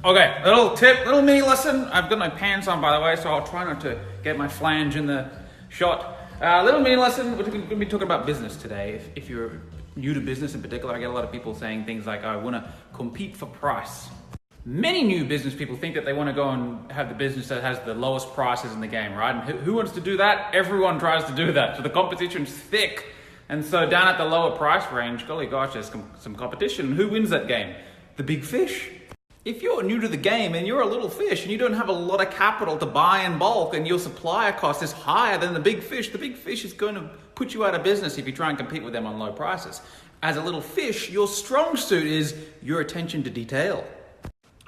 Okay, little tip, little mini lesson. I've got my pants on, by the way, so I'll try not to get my flange in the shot. Little mini lesson. We're going to be talking about business today. If you're new to business in particular, I get a lot of people saying things like, I want to compete for price. Many new business people think that they want to go and have the business that has the lowest prices in the game, right? And who wants to do that? Everyone tries to do that. So the competition's thick. And so down at the lower price range, golly gosh, there's some competition. Who wins that game? The big fish. If you're new to the game and you're a little fish and you don't have a lot of capital to buy in bulk and your supplier cost is higher than the big fish is going to put you out of business if you try and compete with them on low prices. As a little fish, your strong suit is your attention to detail.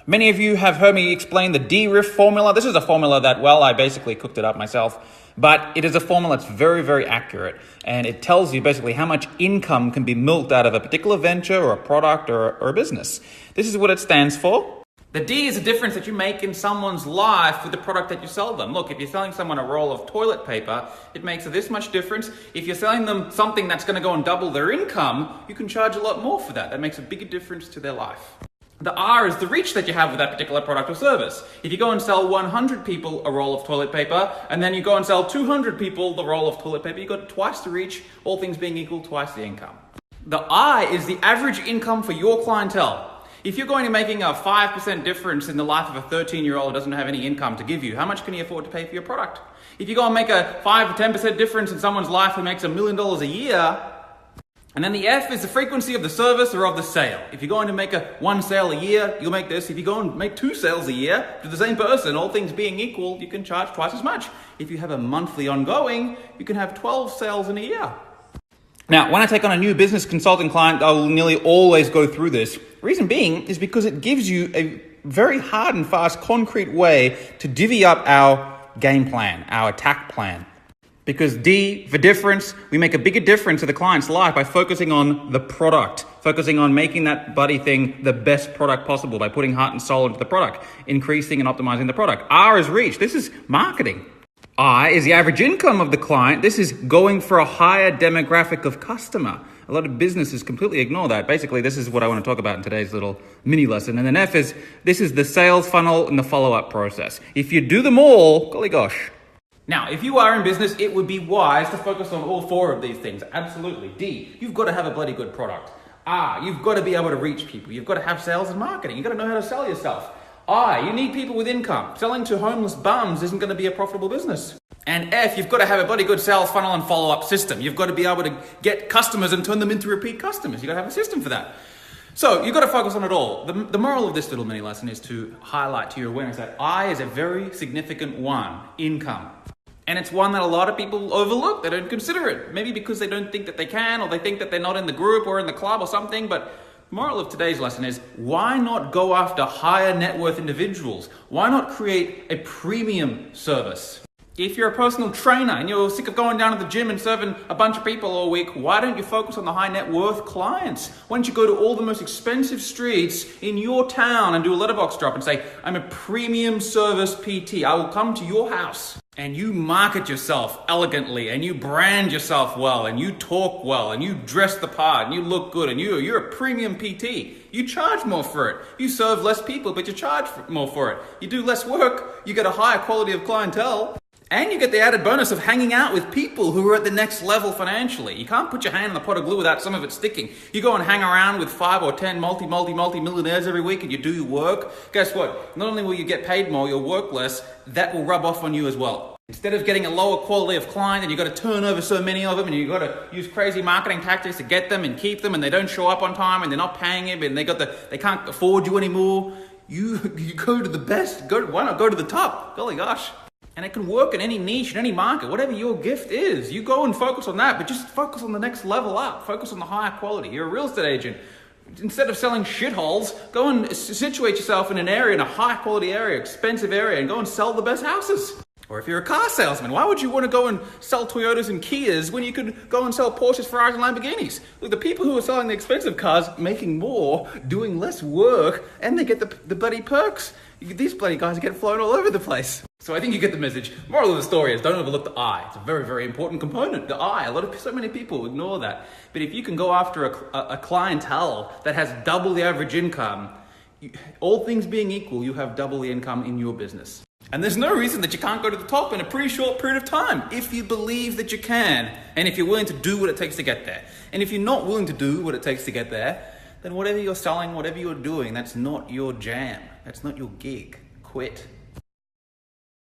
Many of you have heard me explain the DRIF formula. This is a formula that, well, I basically cooked it up myself, but it is a formula that's very, very accurate. And it tells you basically how much income can be milked out of a particular venture or a product or a business. This is what it stands for. The D is the difference that you make in someone's life with the product that you sell them. Look, if you're selling someone a roll of toilet paper, it makes this much difference. If you're selling them something that's going to go and double their income, you can charge a lot more for that. That makes a bigger difference to their life. The R is the reach that you have with that particular product or service. If you go and sell 100 people a roll of toilet paper, and then you go and sell 200 people the roll of toilet paper, you've got twice the reach, all things being equal, twice the income. The I is the average income for your clientele. If you're going to making a 5% difference in the life of a 13-year-old who doesn't have any income to give you, how much can you afford to pay for your product? If you go and make a 5 or 10% difference in someone's life who makes $1 million a year, and then the F is the frequency of the service or of the sale. If you're going to make one sale a year, you'll make this. If you go and make 2 sales a year to the same person, all things being equal, you can charge twice as much. If you have a monthly ongoing, you can have 12 sales in a year. Now, when I take on a new business consulting client, I will nearly always go through this. Reason being is because it gives you a very hard and fast, concrete way to divvy up our game plan, our attack plan. Because D, for difference, we make a bigger difference to the client's life by focusing on the product, focusing on making that bloody thing the best product possible by putting heart and soul into the product, increasing and optimizing the product. R is reach. This is marketing. I is the average income of the client. This is going for a higher demographic of customer. A lot of businesses completely ignore that. Basically, this is what I want to talk about in today's little mini lesson. And then F is, this is the sales funnel and the follow-up process. If you do them all, golly gosh. Now, if you are in business, it would be wise to focus on all 4 of these things. Absolutely. D, you've got to have a bloody good product. R, you've got to be able to reach people. You've got to have sales and marketing. You've got to know how to sell yourself. I, you need people with income. Selling to homeless bums isn't going to be a profitable business. And F, you've got to have a bloody good sales funnel and follow-up system. You've got to be able to get customers and turn them into repeat customers. You've got to have a system for that. So you've got to focus on it all. The moral of this little mini lesson is to highlight to your awareness that I is a very significant one, income. And it's one that a lot of people overlook. They don't consider it. Maybe because they don't think that they can, or they think that they're not in the group or in the club or something. But the moral of today's lesson is, why not go after higher net worth individuals? Why not create a premium service? If you're a personal trainer and you're sick of going down to the gym and serving a bunch of people all week, why don't you focus on the high net worth clients? Why don't you go to all the most expensive streets in your town and do a letterbox drop and say, I'm a premium service PT. I will come to your house. And you market yourself elegantly, and you brand yourself well, and you talk well, and you dress the part, and you look good, and you're a premium PT. You charge more for it. You serve less people, but you charge more for it. You do less work, you get a higher quality of clientele, and you get the added bonus of hanging out with people who are at the next level financially. You can't put your hand in the pot of glue without some of it sticking. You go and hang around with 5 or 10 multi-millionaires every week and you do your work. Guess what? Not only will you get paid more, you'll work less. That will rub off on you as well. Instead of getting a lower quality of client and you've got to turn over so many of them and you've got to use crazy marketing tactics to get them and keep them and they don't show up on time and they're not paying you and they can't afford you anymore, you go to the best. Why not go to the top? Golly gosh. And it can work in any niche, in any market, whatever your gift is. You go and focus on that, but just focus on the next level up. Focus on the higher quality. You're a real estate agent. Instead of selling shitholes, go and situate yourself in an area, in a high quality area, expensive area, and go and sell the best houses. Or if you're a car salesman, why would you want to go and sell Toyotas and Kias when you could go and sell Porsches, Ferraris, and Lamborghinis? Look, the people who are selling the expensive cars, making more, doing less work, and they get the bloody perks. These bloody guys get flown all over the place. So I think you get the message. Moral of the story is, don't overlook the I. It's a very, very important component. The I. So many people ignore that. But if you can go after a clientele that has double the average income, all things being equal, you have double the income in your business. And there's no reason that you can't go to the top in a pretty short period of time if you believe that you can, and if you're willing to do what it takes to get there. And if you're not willing to do what it takes to get there, then whatever you're selling, whatever you're doing, that's not your jam. That's not your gig. Quit.